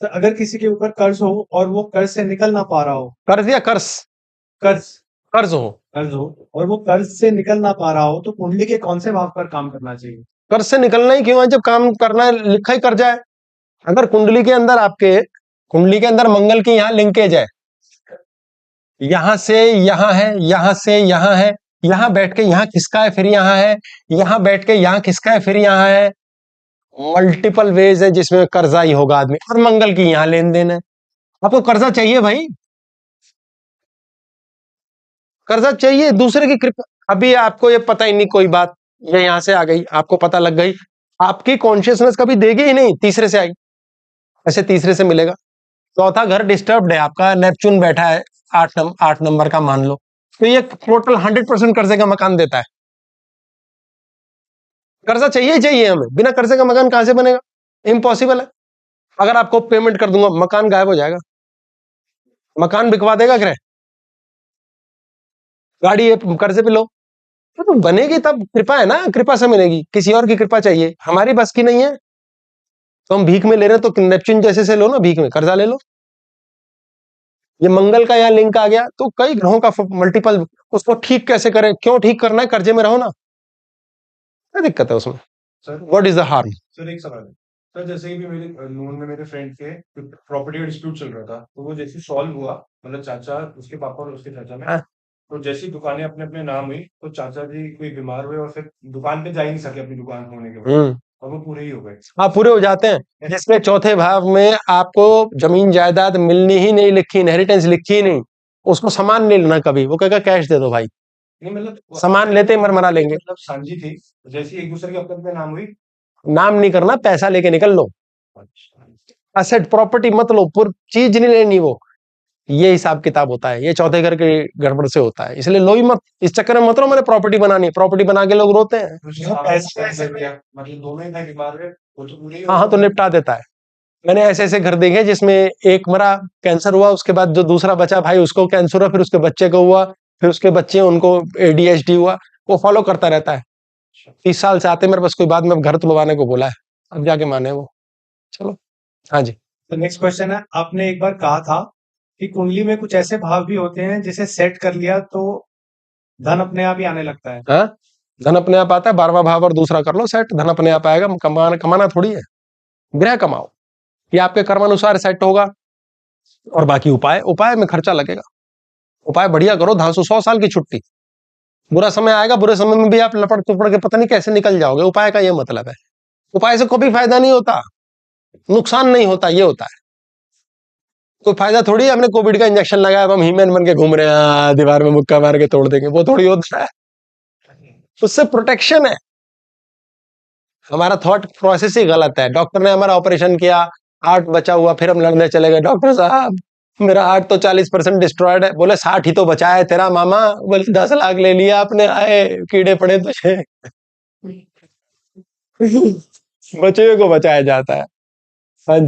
तो अगर किसी के ऊपर कर्ज हो और वो कर्ज से निकल ना पा रहा हो, कर्ज या कर्ज? कर्ज कर्ज हो। कर्ज हो और वो कर्ज से निकल ना पा रहा हो, तो कुंडली के कौन से भाव पर काम करना चाहिए? कर्ज से निकलना ही क्यों है जब काम करना है, लिखा ही कर्जा है। अगर कुंडली के अंदर आपके, कुंडली के अंदर मंगल की यहाँ लिंकेज है, यहां से यहां है, यहां से यहां है, यहां बैठ के यहां खिसका है, फिर यहां है, यहां बैठ के यहां खिसका है, फिर यहां है। मल्टीपल वेज है जिसमें कर्जा ही होगा आदमी, और मंगल की यहां लेन देन है। आपको कर्जा चाहिए भाई, कर्जा चाहिए दूसरे की कृपा। अभी आपको ये पता ही नहीं कोई बात, ये यहां से आ गई, आपको पता लग गई, आपकी कॉन्शियसनेस कभी देगी ही नहीं, तीसरे से आई, ऐसे तीसरे से मिलेगा। चौथा घर डिस्टर्ब्ड है आपका, नेपच्यून बैठा है 8 नंबर का मान लो, तो ये टोटल 100% कर्जे का मकान देता है। कर्जा चाहिए ही चाहिए हमें, बिना कर्जे का मकान कहां से बनेगा, इम्पॉसिबल है। अगर आपको पेमेंट कर दूंगा, मकान गायब हो जाएगा, मकान बिकवा देगा ग्रह, गाड़ी ये कर्जे पे लो, तो बनेगी तब, कृपा है ना, कृपा से मिलेगी, किसी और की कृपा चाहिए, हमारी बस की नहीं है। तो हम भीख में ले रहे हैं, तो नेपच्यून जैसे से लो ना, भीख में कर्जा ले लो। ये मंगल का यहाँ लिंक आ गया, तो कई ग्रहों का मल्टीपल, उसको ठीक कैसे करें, क्यों ठीक करना है, कर्जे में रहो ना, क्या दिक्कत है उसमें, sir what is the harm? Sir एक सवाल है। सर जैसे ही भी मेरे नोन में मेरे फ्रेंड के प्रॉपर्टी का डिस्प्यूट चल रहा था, तो वो जैसे सॉल्व हुआ, मतलब चाचा, उसके पापा और उसके चाचा में, तो जैसी दुकानें अपने अपने नाम हुई, तो चाचा जी कोई बीमार हुए और फिर दुकान पे जा ही नहीं सके अपनी दुकान होने के बाद, और वो पूरे ही हो गए। हाँ, पूरे हो जाते हैं। जिसमें चौथे भाव में आपको जमीन जायदाद मिलनी ही नहीं लिखी, इनहेरिटेंस लिखी ही नहीं, उसको सामान नहीं लेना कभी, वो कहेगा कैश दे दो भाई, नहीं मतलब सामान लेते ही मरमरा लेंगे। मतलब साझी थी, जैसे एक दूसरे के अपने अपने नाम हुई। नाम नहीं करना, पैसा लेके निकल लो, अच्छा। असेट प्रॉपर्टी मत लो, पूरी चीज नहीं लेनी वो, ये हिसाब किताब होता है, ये चौथे घर के गड़बड़ से होता है, इसलिए लो ही मत, इस चक्कर में मत रहो मैंने प्रॉपर्टी बनानी है, प्रॉपर्टी बना के लोग रोते हैं। पैसा कैसे दिया, मतलब दोनों ही भाई बीमार हुए, वो तो पूरे ही हो हाँ हाँ, तो गए। निपटा देता है। मैंने ऐसे ऐसे घर देखे जिसमें एक मरा, कैंसर हुआ, उसके बाद जो दूसरा बचा भाई उसको कैंसर हुआ, फिर उसके बच्चे को हुआ, फिर उसके बच्चे, उनको एडीएचडी हुआ, वो फॉलो करता रहता है। 30 साल से आते मेरे पास कोई, बाद में घर तुलवाने को बोला है, अब जाके माने वो। चलो, हाँ जी। तो नेक्स्ट क्वेश्चन है, आपने एक बार कहा था कि कुंडली में कुछ ऐसे भाव भी होते हैं जिसे सेट कर लिया तो धन अपने आप ही आने लगता है। हाँ, धन अपने आप आता है, 12वां भाव और दूसरा कर लो सेट, धन अपने आप आएगा, कमाना कमाना थोड़ी है, ग्रह कमाओ, ये आपके कर्मानुसार सेट होगा, और बाकी उपाय, उपाय में खर्चा लगेगा, उपाय बढ़िया करो, धांसू 100 साल की छुट्टी, बुरा समय आएगा, बुरे समय में भी आप लपट तुपड़ के पता नहीं कैसे निकल जाओगे, उपाय का ये मतलब है। उपाय से कोई फायदा नहीं होता, नुकसान नहीं होता, ये होता है, कोई फायदा थोड़ी है। हमने कोविड का इंजेक्शन लगाया, हम हीमैन बन के घूम रहे हैं, दीवार में मुक्का मार के तोड़ देंगे, वो थोड़ी होता है, उससे प्रोटेक्शन है। हमारा थॉट प्रोसेस ही गलत है। डॉक्टर ने हमारा ऑपरेशन किया, हार्ट बचा हुआ, फिर हम लड़ने चले गए, डॉक्टर साहब मेरा हार्ट तो 40% डिस्ट्रॉयड है, बोले 60 ही तो बचा है तेरा मामा, बोले 10 लाख ले लिया आपने, आए कीड़े पड़े तुझे। बचे हुए को बचाया जाता है। हाँ जी।